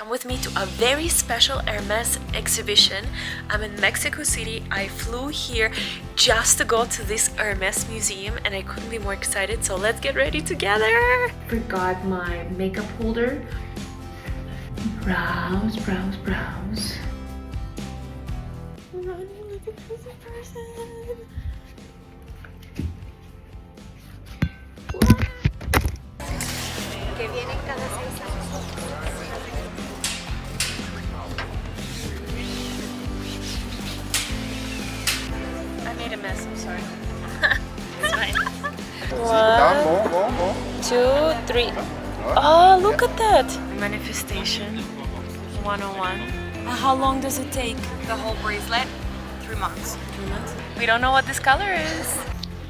come with me to a very special Hermes exhibition. I'm in Mexico City. I flew here just to go to this Hermes museum and I couldn't be more excited, so let's get ready together. Forgot my makeup holder. Browse. Running like a crazy person. Que vienen cada 6 años. I made a mess, I'm sorry. It's fine. 1, 2, 3. Oh, look at that! Manifestation 101. How long does it take? The whole bracelet, 3 months. 3 months? We don't know what this color is.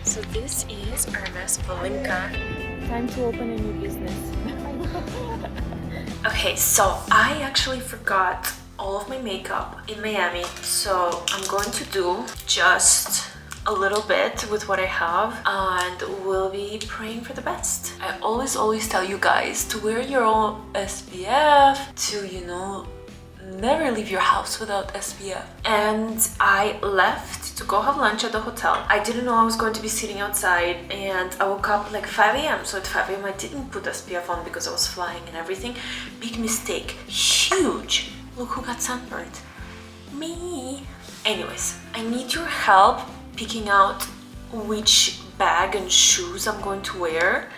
So this is Hermes Valinka. Time to open a new business. Okay, so I actually forgot all of my makeup in Miami, so I'm going to do just a little bit with what I have and we'll be praying for the best. I always tell you guys to wear your own SPF, to, you know, never leave your house without SPF. And I left to go have lunch at the hotel. I didn't know I was going to be sitting outside and I woke up like 5 a.m. So at 5 a.m. I didn't put SPF on because I was flying and everything. Big mistake, huge. Look who got sunburned, me. Anyways, I need your help picking out which bag and shoes I'm going to wear.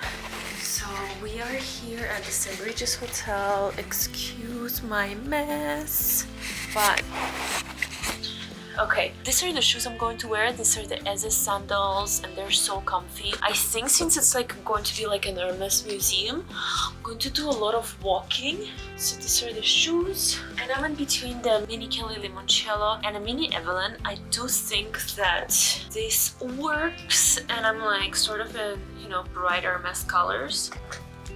So we are here at the St. Regis Hotel. Excuse my mess, but okay, these are the shoes I'm going to wear. These are the Eze sandals and they're so comfy. I think since it's like going to be like an Hermes museum, I'm going to do a lot of walking. So these are the shoes. And I'm in between the mini Kelly Limoncello and a mini Evelyn. I do think that this works and I'm like sort of in, you know, bright Hermes colors.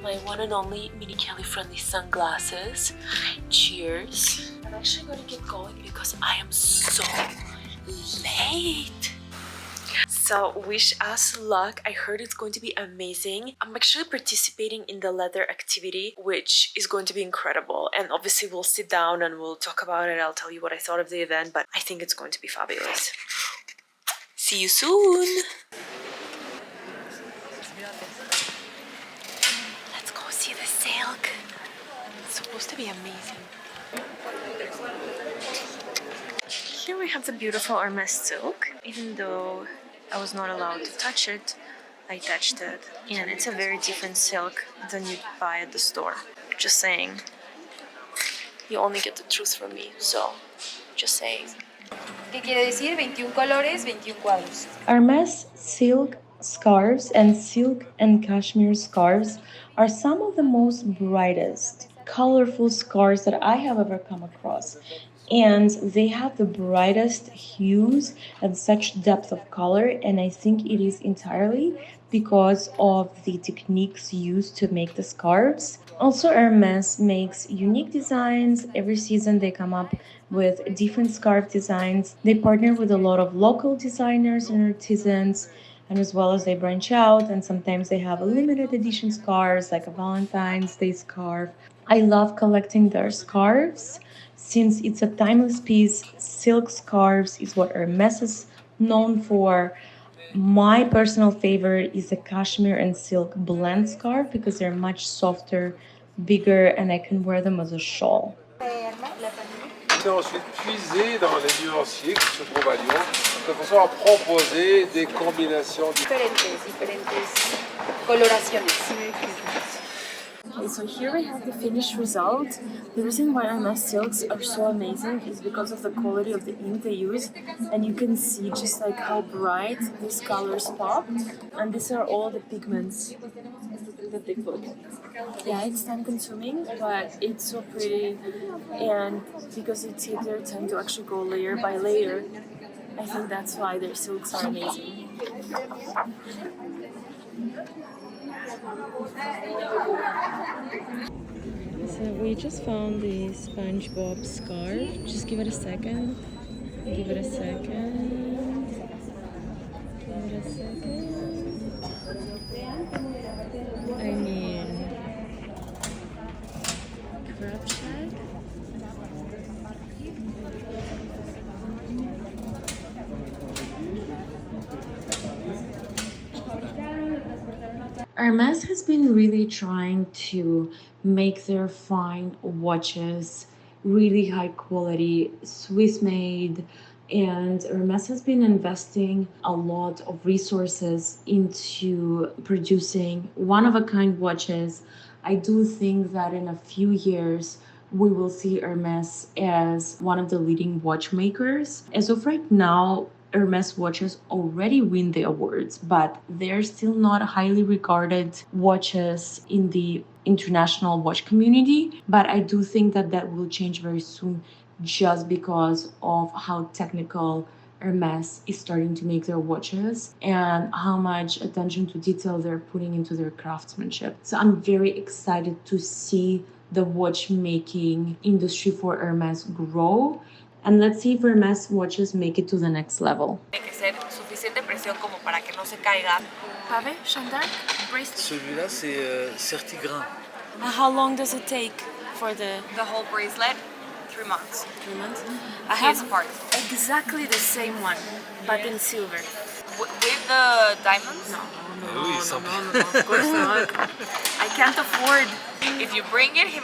My one and only mini Kelly friendly sunglasses. Cheers. I'm actually going to get going because I am so late. So wish us luck. I heard it's going to be amazing. I'm actually participating in the leather activity, which is going to be incredible. And obviously we'll sit down and we'll talk about it. I'll tell you what I thought of the event, but I think it's going to be fabulous. See you soon. Let's go see the silk. It's supposed to be amazing. Here we have the beautiful Hermes silk. Even though I was not allowed to touch it, I touched it. And it's a very different silk than you buy at the store. Just saying. You only get the truth from me, so just saying. ¿Qué quiere decir? 21 colores, 21 cuadros. Hermes silk scarves and silk and cashmere scarves are some of the most brightest, colorful scarves that I have ever come across. And they have the brightest hues and such depth of color, and I think it is entirely because of the techniques used to make the scarves. Also, Hermes makes unique designs. Every season they come up with different scarf designs. They partner with a lot of local designers and artisans, and as well as they branch out, and sometimes they have a limited edition scarves like a Valentine's Day scarf. I love collecting their scarves. Since it's a timeless piece, silk scarves is what Hermes is known for. My personal favorite is the cashmere and silk blend scarf because they're much softer, bigger, and I can wear them as a shawl. C'est ensuite puisé dans les nuanciers qui se trouvent à Lyon de façon à proposer des combinations Diferentes coloraciones. Okay, so here we have the finished result. The reason why Hermes silks are so amazing is because of the quality of the ink they use, and you can see just like how bright these colors pop, and these are all the pigments that they put. Yeah, it's time consuming, but it's so pretty, and because they take their time to actually go layer by layer, I think that's why their silks are amazing. So we just found the SpongeBob scarf. Just give it a second. Give it a second. Give it a second. I mean, crop check. Hermes has been really trying to make their fine watches really high quality, Swiss made, and Hermes has been investing a lot of resources into producing one of a kind watches. I do think that in a few years, we will see Hermes as one of the leading watchmakers. As of right now, Hermes watches already win the awards, but they're still not highly regarded watches in the international watch community. But I do think that that will change very soon just because of how technical Hermes is starting to make their watches and how much attention to detail they're putting into their craftsmanship. So I'm very excited to see the watchmaking industry for Hermes grow. And let's see if Hermes watches make it to the next level. Tiene que ser suficiente presión como para que no se caiga. Pave, Chantal, bracelet. Celui-là, c'est certigrain. How long does it take for the The whole bracelet, 3 months. 3 months? I have part. Exactly the same one, but in silver. With the diamonds? No, oui, sans of course not. I can't afford. If you bring it, he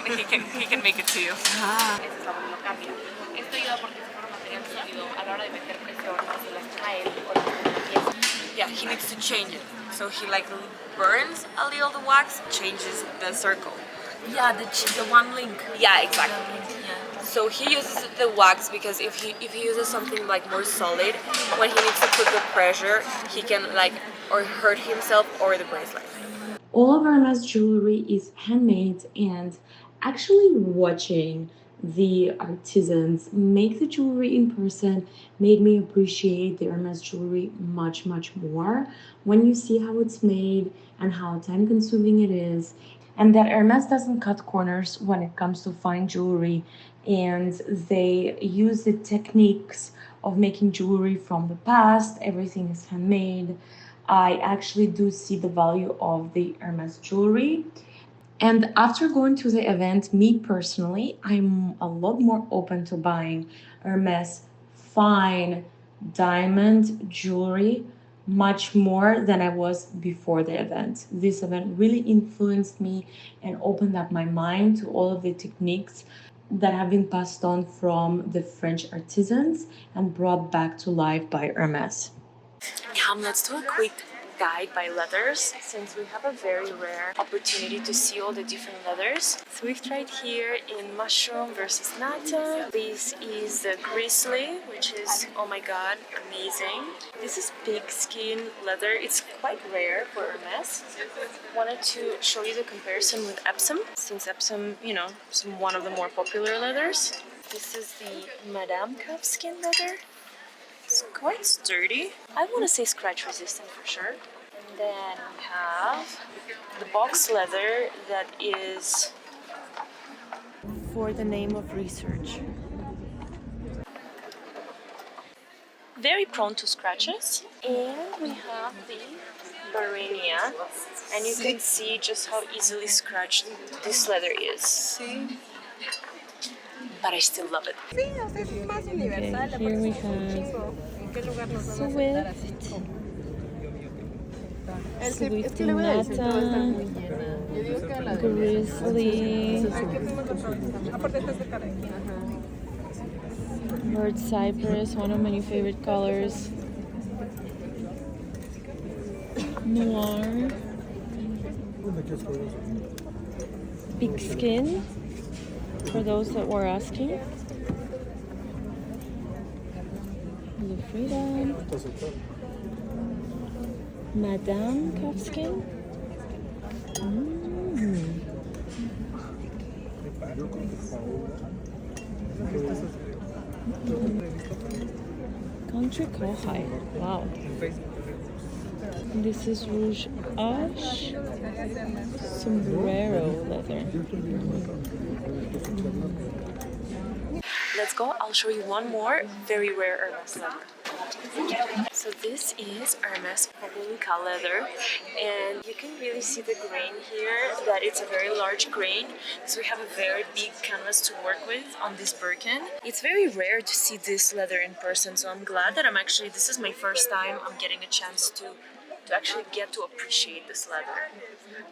can make it to you. Ah. Ese sabor lo cambia. Esto ayuda porque si fuera material sólido, a la hora de meter presión, no se lastima él o la pieza. Yeah, he needs to change it. So he like burns a little the wax, changes the circle. Yeah, the one link. Yeah, exactly. Yeah. So he uses the wax because if he uses something like more solid, when he needs to put the pressure, he can like or hurt himself or the bracelet. All of Hermes jewelry is handmade, and actually watching the artisans make the jewelry in person made me appreciate the Hermes jewelry much more. When you see how it's made and how time consuming it is, and that Hermes doesn't cut corners when it comes to fine jewelry, and they use the techniques of making jewelry from the past. Everything is handmade. I actually do see the value of the Hermes jewelry. And after going to the event, me personally, I'm a lot more open to buying Hermes fine diamond jewelry much more than I was before the event. This event really influenced me and opened up my mind to all of the techniques that have been passed on from the French artisans and brought back to life by Hermes. Let's do a quick guide by leathers, since we have a very rare opportunity to see all the different leathers. So we've tried here in mushroom versus nata. This is the grizzly, which is, oh my god, amazing. This is pig skin leather. It's quite rare for Hermes. Wanted to show you the comparison with Epsom, since Epsom, you know, is one of the more popular leathers. This is the Madame calf skin leather. It's quite sturdy. I want to say scratch resistant for sure. And then we have the box leather that is for the name of research. Very prone to scratches. And we have the Barenia. And you can see just how easily scratched this leather is. But I still love it. Okay, here we have Swift, Swift Nata, Grizzly, Bird Cypress, one of my new favorite colors, Noir, Pig Skin, for those that were asking. Blue Freedom, Madame Calfskin. Country Cowhide. Wow. This is Rouge Ash Sombrero leather. Let's go. I'll show you one more very rare Hermes leather. So this is Hermes Papulica leather, and you can really see the grain here, that it's a very large grain. So we have a very big canvas to work with on this Birkin. It's very rare to see this leather in person, so I'm glad that this is my first time I'm getting a chance to actually get to appreciate this leather.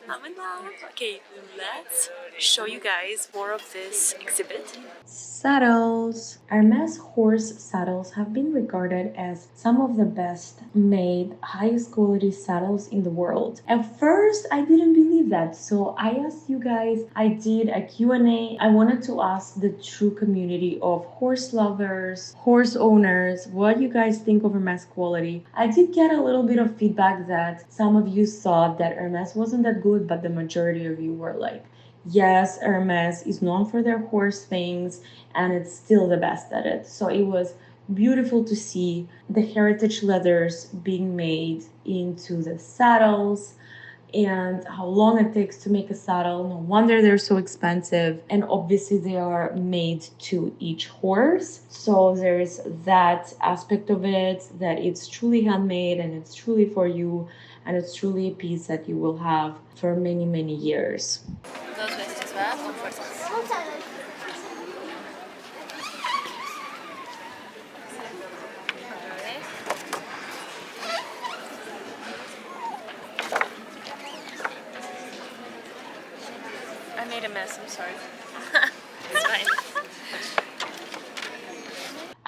I'm in love. Okay, let's show you guys more of this exhibit. Saddles. Hermes horse saddles have been regarded as some of the best made, highest quality saddles in the world. At first, I didn't believe that, so I asked you guys, I did a Q&A. I wanted to ask the true community of horse lovers, horse owners, what you guys think of Hermes quality. I did get a little bit of feedback that some of you thought that Hermes wasn't that good, but the majority of you were like, yes, Hermes is known for their horse things and it's still the best at it. So it was beautiful to see the heritage leathers being made into the saddles and how long it takes to make a saddle. No wonder they're so expensive. And obviously they are made to each horse. So there's that aspect of it, that it's truly handmade and it's truly for you. And it's truly a piece that you will have for many, many years. Dos veces, ¿va? Con fuerzas. I made a mess, I'm sorry. It's fine.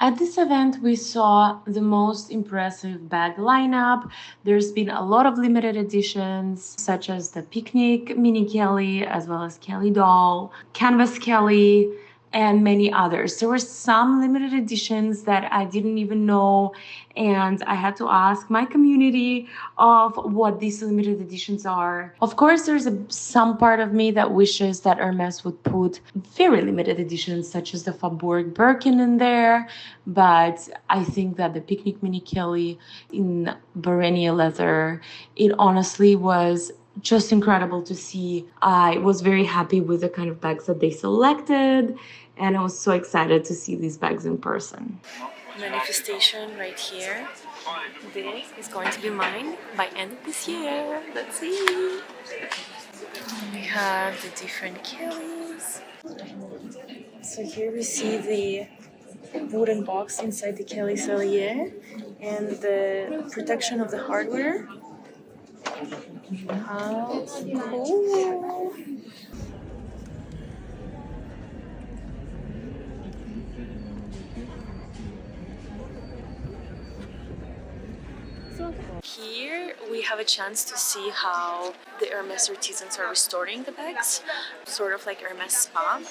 At this event, we saw the most impressive bag lineup. There's been a lot of limited editions, such as the Picnic Mini Kelly, as well as Kelly Doll, Canvas Kelly, and many others. There were some limited editions that I didn't even know, and I had to ask my community of what these limited editions are. Of course, there's some part of me that wishes that Hermes would put very limited editions, such as the Faubourg Birkin in there, but I think that the Picnic Mini Kelly in Barenia leather, it honestly was just incredible to see. I was very happy with the kind of bags that they selected, and I was so excited to see these bags in person. Manifestation right here. This is going to be mine by end of this year. Let's see. We have the different Kellys. So here we see the wooden box inside the Kelly Cellier and the protection of the hardware. How cool! Here we have a chance to see how the Hermes Artisans are restoring the bags, sort of like Hermes Spa.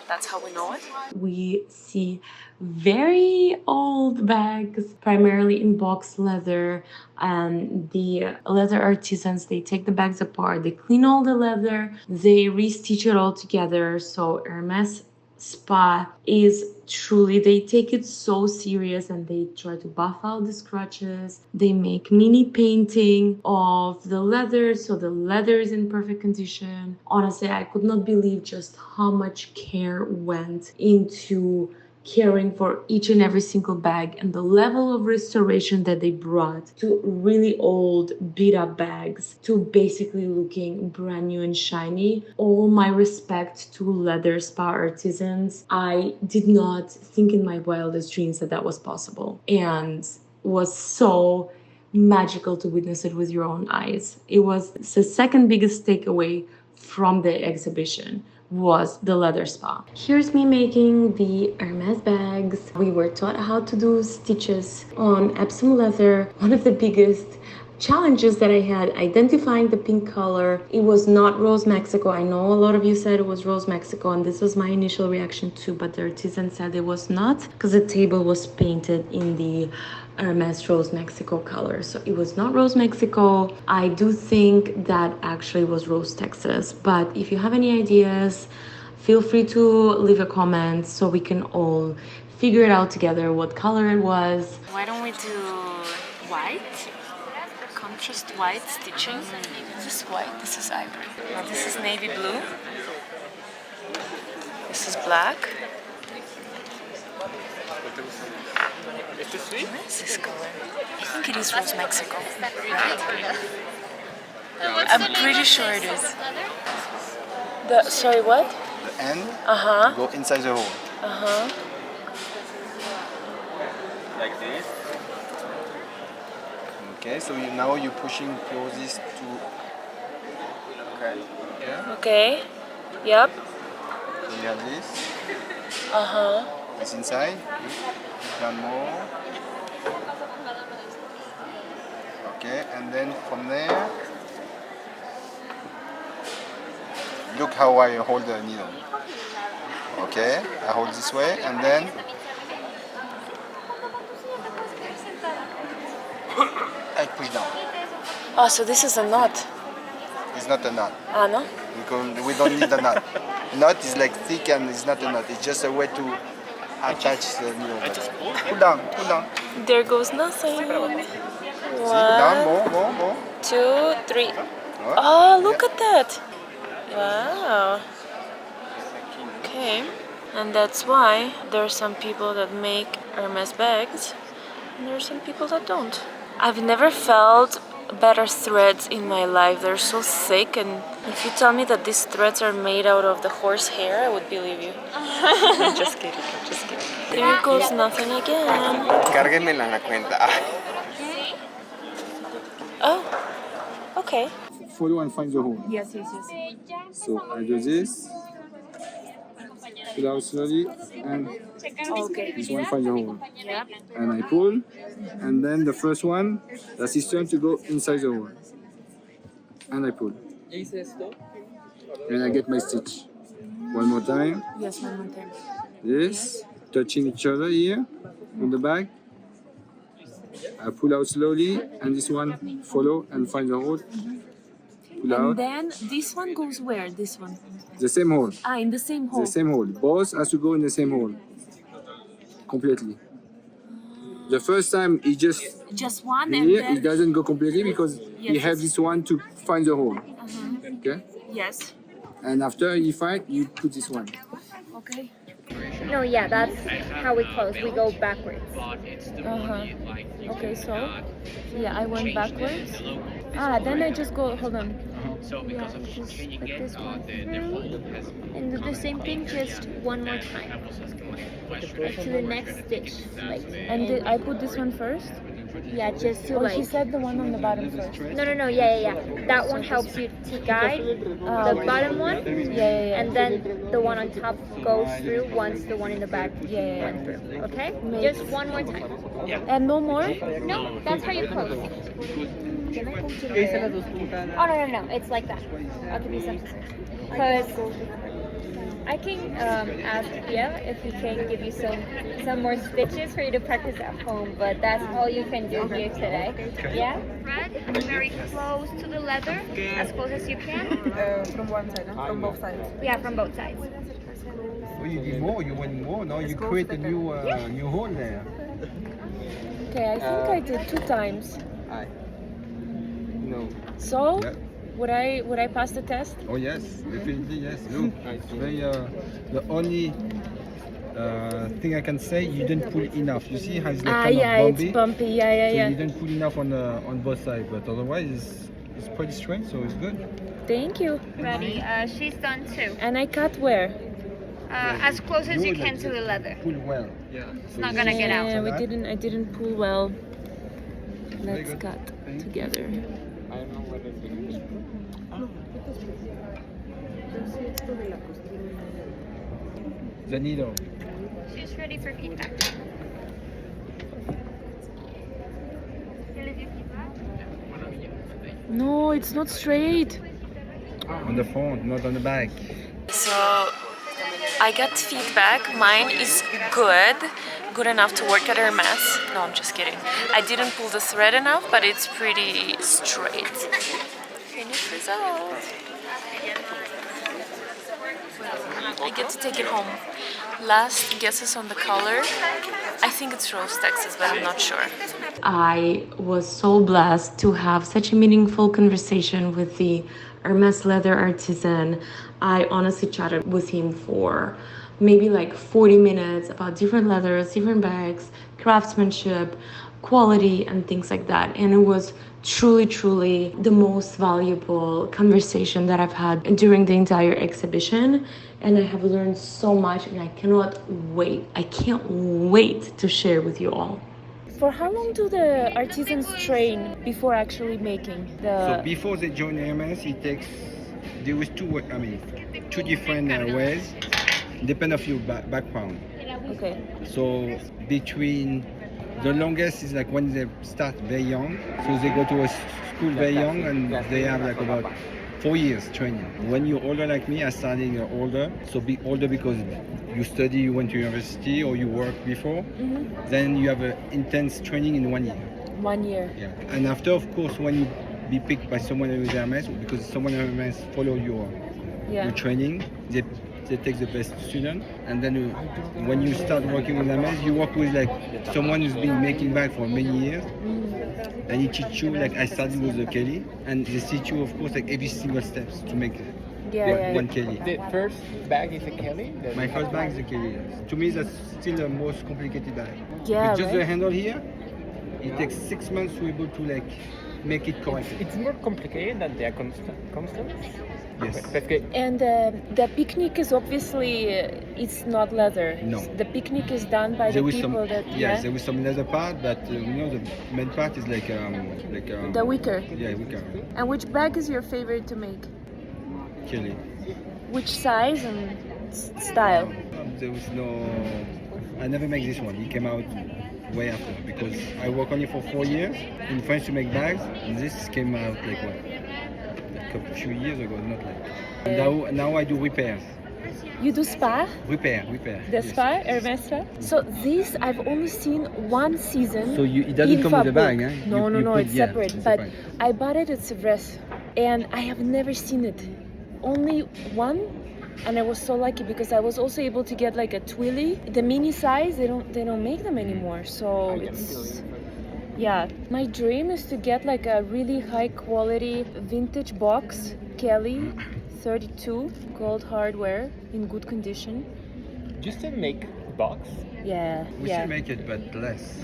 That's how we know it. We see very old bags, primarily in box leather, and the leather artisans, they take the bags apart, they clean all the leather, they restitch it all together. So Hermes Spa is truly, they take it so serious and they try to buff out the scratches. They make mini painting of the leather, so the leather is in perfect condition. Honestly, I could not believe just how much care went into caring for each and every single bag, and the level of restoration that they brought to really old beat up bags to basically looking brand new and shiny. All my respect to leather spa artisans. I did not think in my wildest dreams that that was possible, and was so magical to witness it with your own eyes. It was the second biggest takeaway from the exhibition was the leather spa. Here's me making the Hermes bags. We were taught how to do stitches on Epsom leather. One of the biggest challenges that I had identifying the pink color. It was not Rose Mexico. I know a lot of you said it was Rose Mexico, and this was my initial reaction too, but the artisan said it was not because the table was painted in the Hermes Rose Mexico color. So it was not Rose Mexico. I do think that actually was Rose Texas, but if you have any ideas, feel free to leave a comment so we can all figure it out together what color it was. Why don't we do white? Contrast white stitching. This is white, this is ivory. Now this is navy blue. This is black. What is this color? I think it is Rose Mexico, right? I'm pretty sure it is. Sorry, what? The end go inside the hole. Like this. Okay, so now you're pushing closest to Okay. Yep. So you have this. Uh-huh. This inside. One more. Okay, and then from there, look how I hold the needle. Okay, I hold this way, and then I push down. Oh, so this is a knot. It's not a knot. Ah, no? Because we don't need a knot. Knot is like thick and it's not a knot. It's just a way to attach the needle. Pull down, pull down. There goes nothing. See, down, One, more. 2, 3. What? Oh, look at that. Wow. Okay. And that's why there are some people that make Hermes bags and there are some people that don't. I've never felt better threads in my life. They're so thick, and if you tell me that these threads are made out of the horse hair, I would believe you. I'm just kidding. There goes nothing again. Cárguenmela en la cuenta. Oh, okay. Follow and find the hole. Yes. So I do this, pull out slowly, and Okay. this one find the hole. Yeah. And I pull, and then the first one, the assistant to go inside the hole. And I pull. And I get my stitch. One more time. Yes, one more time. This, touching each other here on the back. I pull out slowly, and this one follow and find the hole. Pull out. And then this one goes where? This one? The same hole. Ah, in the same hole. The same hole. Both has to go in the same hole. Completely. The first time he just one and here, then... he doesn't go completely because he Yes. has this one to find the hole. Okay? Yes. And after he find, you put this one. Okay. No, yeah, that's how we close. We go backwards. Okay, so yeah, I went backwards. Then I just go. Hold on. Yeah, just put this one through and do the same thing, just one more time. To the next stitch. Like, And I put this one first. yeah, just to Oh, like. she said the one on the bottom first. No, yeah. That one helps you to guide the bottom one. Yeah. And then the one on top goes through once the one in the back went through. Okay? Just one more time. And no more. No, that's how you close. Oh, no. It's like that. I'll give you some. Because I can ask Pia if he can give you some more stitches for you to practice at home, but that's all you can do here today. Yeah? Thread very close to the leather, as close as you can. From one side, no? From both sides. Yeah, from both sides. Oh, you did more. You went more. Now you create a new hole there. Okay, I think I did 2 times. No. So, Yeah. would I pass the test? Oh yes, definitely yes. Look, it's very. The only thing I can say, you didn't pull enough. You see how it's like kind Yeah, of bumpy. it's bumpy. So Yeah. you didn't pull enough on both sides, but otherwise it's pretty straight, so it's good. Thank you. Ready. She's done too. And I cut where? As close as you can to the leather. Pull well. Yeah. It's not gonna get out. Yeah, I didn't pull well. Let's good. cut together. I don't know whether it's the needle. She's ready for feedback. No, it's not straight. On the front, not on the back. So I got feedback. Mine is good enough to work at Hermes. No, I'm just kidding. I didn't pull the thread enough, but it's pretty straight. Finished result. I get to take it home. Last guesses on the color. I think it's Rose Texas, but I'm not sure. I was so blessed to have such a meaningful conversation with the Hermes leather artisan. I honestly chatted with him for maybe like 40 minutes about different leathers, different bags, craftsmanship, quality, and things like that. And it was truly the most valuable conversation that I've had during the entire exhibition. And I have learned so much, and I can't wait to share with you all. For how long do the artisans train before actually making the... So before they join Hermes, it takes there was two different ways, depend of your background. Okay. So between the longest is like when they start very young, so they go to a school very young and they have like about 4 years training. When you're older like me, I started older, so be older because you study, you went to university or you work before, then you have an intense training in 1 year. 1 year. Yeah. And after, of course, when you be picked by someone who is Hermes, because someone at Hermes follow your training, they take the best student, and then when you start working with Hermes, you work with like someone who's been making bag for many years, and he teach you, like I started with the Kelly, and they teach you, of course, like every single steps to make one Kelly. The first bag is a Kelly? My first bag is a Kelly. To me, that's still the most complicated bag. Yeah, With just the right? handle here, it takes 6 months to be able to like make it correct. It's more complicated than the constants? Yes. Okay. And the picnic is obviously it's not leather. No. The picnic is done by the people that there was some leather part, but the main part is like the wicker. Yeah, wicker. And which bag is your favorite to make? Kelly. Which size and style? There was no. I never make this one. It came out way after because I work only for 4 years in France to make bags, and this came out like what? A few years ago, not like. Now I do repairs. You do spa? Repair. The Yes. spa, Hermes spa? So this I've only seen one season. So it doesn't in come with a Fabbook. bag, eh? No, You put- it's yeah, separate. it's But separate. I bought it at Severus, and I have never seen it. Only one, and I was so lucky because I was also able to get like a Twilly, the mini size. They don't make them anymore, so it's. Yeah, my dream is to get like a really high quality vintage box, Kelly 32, gold hardware in good condition. Just to make box? Yeah, We yeah. should make it, but less.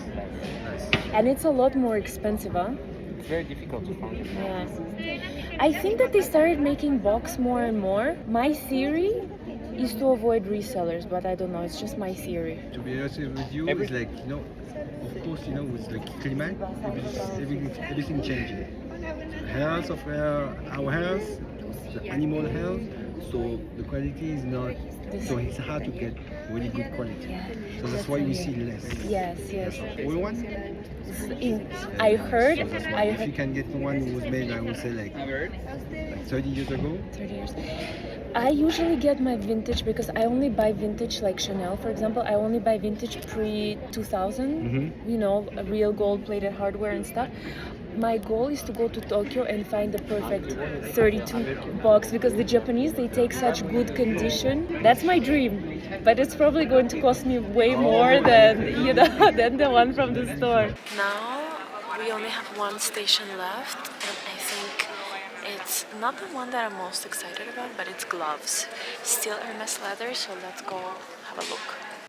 And it's a lot more expensive, huh? It's very difficult to find. Yeah. I think that they started making box more and more. My theory is to avoid resellers, but I don't know, it's just my theory. To be honest with you, it's like, of course, with the climate, everything changes. Health of our health, the animal health, so the quality is not, so it's hard to get really good quality. So that's why we see less. Yes. We want. I heard. If you can get one who was made, I would say like 30 years ago. 30 years. I usually get my vintage because I only buy vintage, like Chanel, for example. I only buy vintage pre-2000, a real gold-plated hardware and stuff. My goal is to go to Tokyo and find the perfect 32 box because the Japanese, they take such good condition. That's my dream, but it's probably going to cost me way more than than the one from the store. Now we only have one station left, and I think it's not the one that I'm most excited about, but it's gloves. Still Hermes leather, so let's go have a look.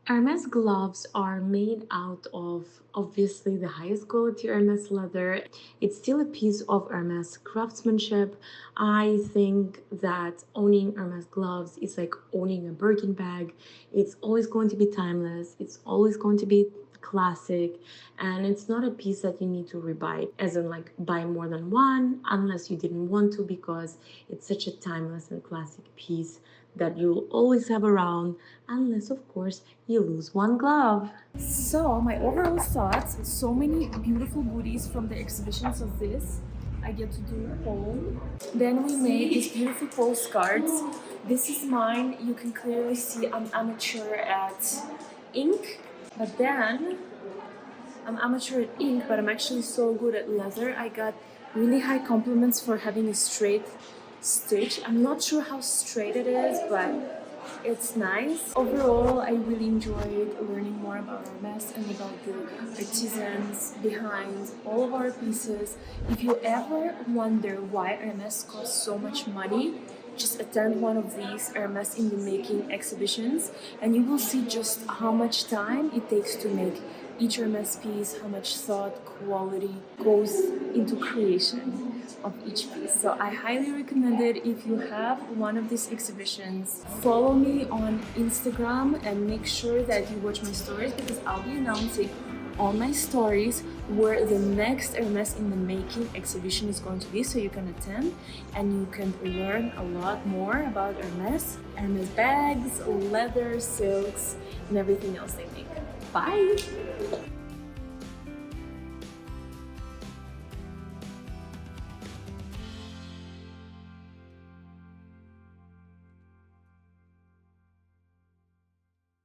Hermes gloves are made out of obviously the highest quality Hermes leather. It's still a piece of Hermes craftsmanship. I think that owning Hermes gloves is like owning a Birkin bag. It's always going to be timeless. It's always going to be classic, and it's not a piece that you need to rebuy, as in like buy more than one unless you didn't want to, because it's such a timeless and classic piece that you'll always have around, unless of course you lose one glove. So my overall thoughts, so many beautiful goodies from the exhibitions of this. I get to do home. Then we made these beautiful postcards. This is mine. You can clearly see I'm amateur at ink, but then I'm amateur at ink, but I'm actually so good at leather. I got really high compliments for having a straight stitch. I'm not sure how straight it is, but it's nice. Overall, I really enjoyed learning more about Hermes and about the artisans behind all of our pieces. If you ever wonder why Hermes costs so much money, just attend one of these Hermes in the making exhibitions and you will see just how much time it takes to make each Hermes piece, how much thought, quality goes into creation of each piece. So I highly recommend it if you have one of these exhibitions. Follow me on Instagram and make sure that you watch my stories because I'll be announcing on my stories where the next Hermes in the Making exhibition is going to be, so you can attend and you can learn a lot more about Hermes bags, leather, silks, and everything else they make. Bye!